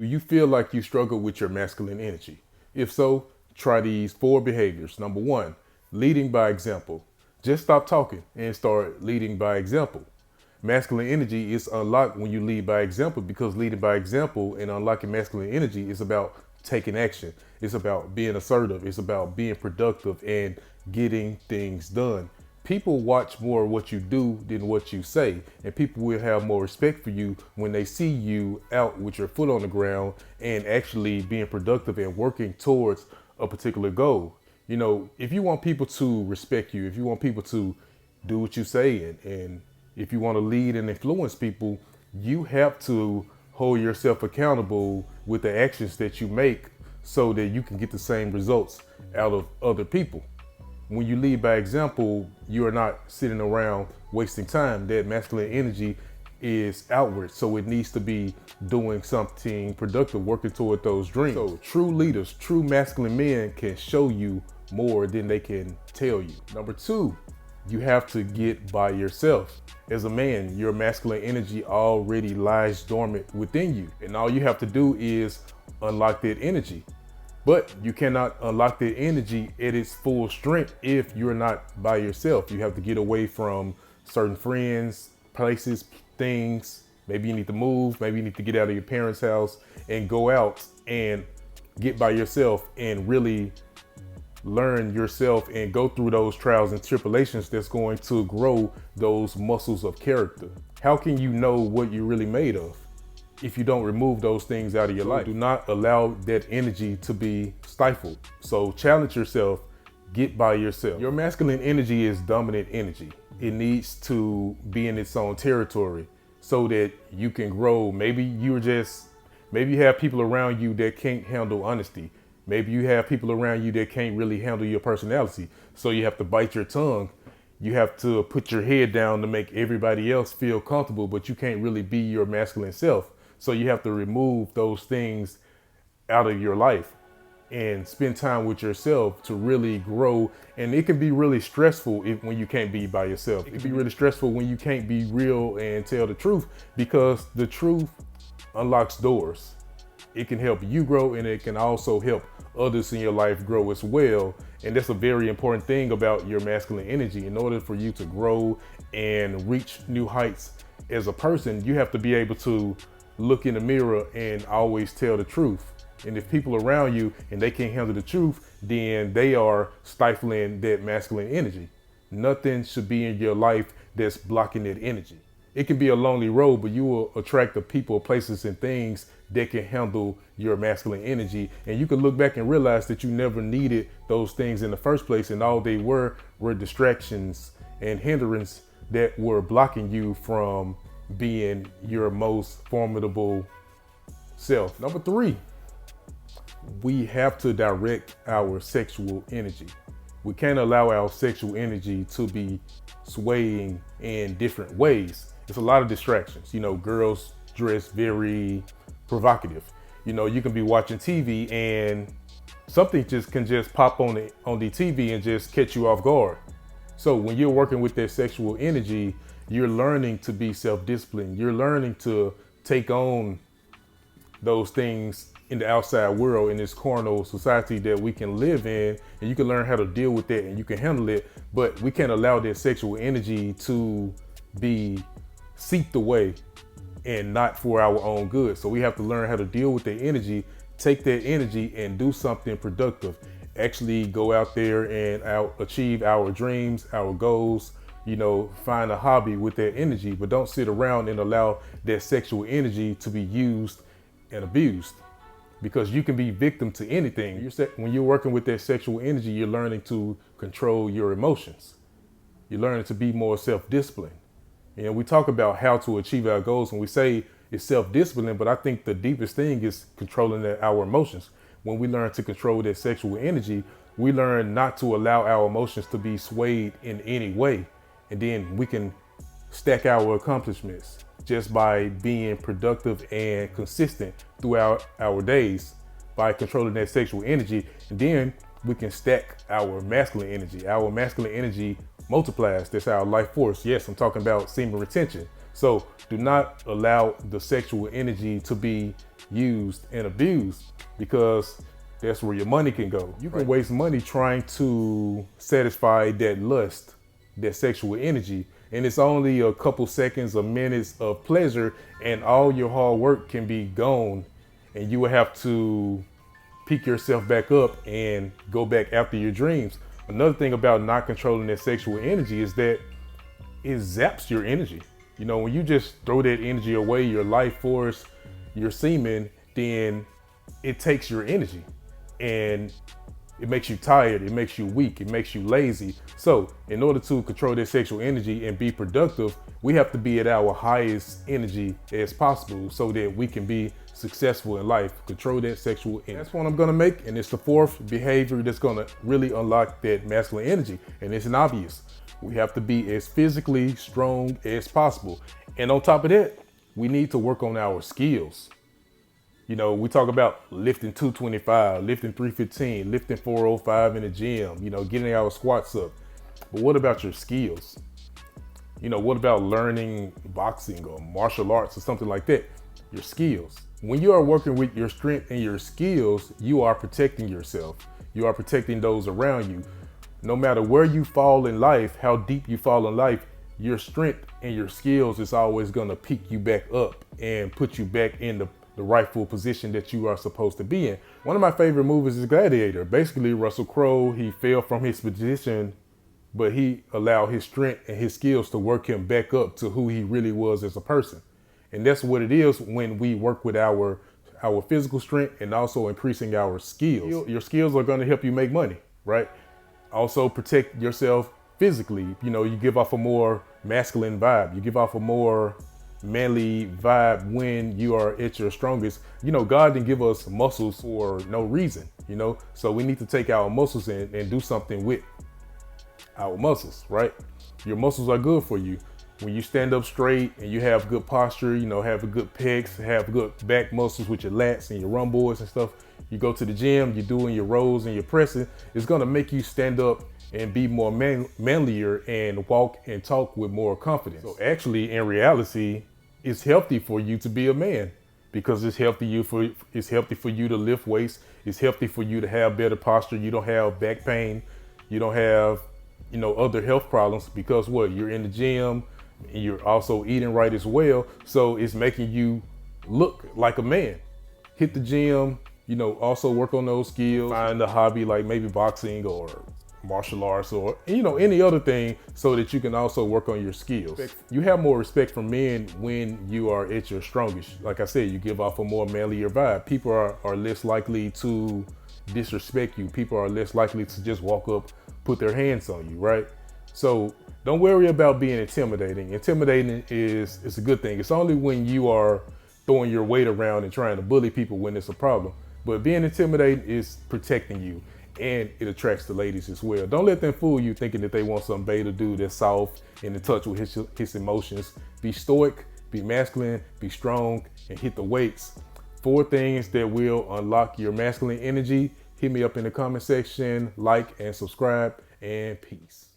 Do you feel like you struggle with your masculine energy? If so, try these 4 behaviors. Number 1, leading by example. Just stop talking and start leading by example. Masculine energy is unlocked when you lead by example, because leading by example and unlocking masculine energy is about taking action. It's about being assertive. It's about being productive and getting things done. People watch more what you do than what you say, and people will have more respect for you when they see you out with your foot on the ground and actually being productive and working towards a particular goal. You know, if you want people to respect you, if you want people to do what you say, and if you want to lead and influence people, you have to hold yourself accountable with the actions that you make so that you can get the same results out of other people. When you lead by example, you are not sitting around wasting time. That masculine energy is outward, so it needs to be doing something productive, working toward those dreams. So true leaders, true masculine men can show you more than they can tell you. Number 2, you have to get by yourself. As a man, your masculine energy already lies dormant within you, and all you have to do is unlock that energy. But you cannot unlock that energy at its full strength if you're not by yourself. You have to get away from certain friends, places, things. Maybe you need to move. Maybe you need to get out of your parents' house and go out and get by yourself and really learn yourself and go through those trials and tribulations that's going to grow those muscles of character. How can you know what you're really made of if you don't remove those things out of your life? Do not allow that energy to be stifled. So challenge yourself, get by yourself. Your masculine energy is dominant energy. It needs to be in its own territory so that you can grow. Maybe you have people around you that can't handle honesty. Maybe you have people around you that can't really handle your personality. So you have to bite your tongue. You have to put your head down to make everybody else feel comfortable, but you can't really be your masculine self. So you have to remove those things out of your life and spend time with yourself to really grow. And it can be really stressful when you can't be by yourself. It can be really stressful when you can't be real and tell the truth, because the truth unlocks doors. It can help you grow, and it can also help others in your life grow as well. And that's a very important thing about your masculine energy. In order for you to grow and reach new heights as a person, you have to be able to look in the mirror and always tell the truth. And if people around you and they can't handle the truth, then they are stifling that masculine energy. Nothing should be in your life that's blocking that energy. It can be a lonely road, but you will attract the people, places, and things that can handle your masculine energy. And you can look back and realize that you never needed those things in the first place, and all they were distractions and hindrance that were blocking you from being your most formidable self. Number 3, we have to direct our sexual energy. We can't allow our sexual energy to be swaying in different ways. It's a lot of distractions. You know, girls dress very provocative. You know, you can be watching TV and something can just pop on the TV and just catch you off guard. So when you're working with that sexual energy, you're learning to be self-disciplined. You're learning to take on those things in the outside world, in this carnal society that we can live in, and you can learn how to deal with that and you can handle it. But we can't allow that sexual energy to be seeped away and not for our own good. So we have to learn how to deal with the energy, take that energy and do something productive. Actually go out there and achieve our dreams, our goals. You know, find a hobby with that energy, but don't sit around and allow that sexual energy to be used and abused, because you can be victim to anything. When you're working with that sexual energy, you're learning to control your emotions. You're learning to be more self-disciplined. And we talk about how to achieve our goals, and we say it's self-discipline, but I think the deepest thing is controlling our emotions. When we learn to control that sexual energy, we learn not to allow our emotions to be swayed in any way. And then we can stack our accomplishments just by being productive and consistent throughout our days by controlling that sexual energy. And then we can stack our masculine energy. Our masculine energy multiplies. That's our life force. Yes, I'm talking about semen retention. So do not allow the sexual energy to be used, and abused, because that's where your money can go. You can waste money trying to satisfy that lust, that sexual energy, and it's only a couple seconds or minutes of pleasure, and all your hard work can be gone, and you will have to pick yourself back up and go back after your dreams. Another thing about not controlling that sexual energy is that it zaps your energy. You know, when you just throw that energy away, your life force, your semen, then it takes your energy and it makes you tired, it makes you weak, it makes you lazy. So in order to control that sexual energy and be productive, we have to be at our highest energy as possible so that we can be successful in life. Control that sexual energy. That's what I'm gonna make, and it's the fourth behavior that's gonna really unlock that masculine energy, and it's obvious. We have to be as physically strong as possible. And on top of that, we need to work on our skills. You know, we talk about lifting 225, lifting 315, lifting 405 in the gym, you know, getting our squats up. But what about your skills? You know, what about learning boxing or martial arts or something like that? Your skills. When you are working with your strength and your skills, you are protecting yourself. You are protecting those around you. No matter where you fall in life, how deep you fall in life, your strength and your skills is always gonna pick you back up and put you back in the rightful position that you are supposed to be in. One of my favorite movies is Gladiator. Basically, Russell Crowe, he fell from his position, but he allowed his strength and his skills to work him back up to who he really was as a person. And that's what it is when we work with our physical strength and also increasing our skills. Your skills are gonna help you make money, right? Also protect yourself physically. You know, you give off a more masculine vibe. You give off a more manly vibe when you are at your strongest. You know, God didn't give us muscles for no reason, you know? So we need to take our muscles and do something with our muscles, right? Your muscles are good for you. When you stand up straight and you have good posture, you know, have a good pecs, have good back muscles with your lats and your rhomboids and stuff. You go to the gym, you're doing your rows and you're pressing, it's gonna make you stand up and be more manlier and walk and talk with more confidence. So actually, in reality, it's healthy for you to be a man because it's healthy for you to lift weights. It's healthy for you to have better posture. You don't have back pain. You don't have, you know, other health problems because what? You're in the gym and you're also eating right as well. So it's making you look like a man. Hit the gym, you know, also work on those skills. Find a hobby like maybe boxing or martial arts or, you know, any other thing so that you can also work on your skills. You have more respect for men when you are at your strongest. Like I said, you give off a more manlier vibe. People are less likely to disrespect you. People are less likely to just walk up, put their hands on you, right? So don't worry about being intimidating. Intimidating is a good thing. It's only when you are throwing your weight around and trying to bully people when it's a problem. But being intimidating is protecting you, and it attracts the ladies as well. Don't let them fool you thinking that they want some beta dude that's soft and in touch with his emotions. Be stoic, be masculine, be strong, and hit the weights. 4 things that will unlock your masculine energy. Hit me up in the comment section, like and subscribe, and peace.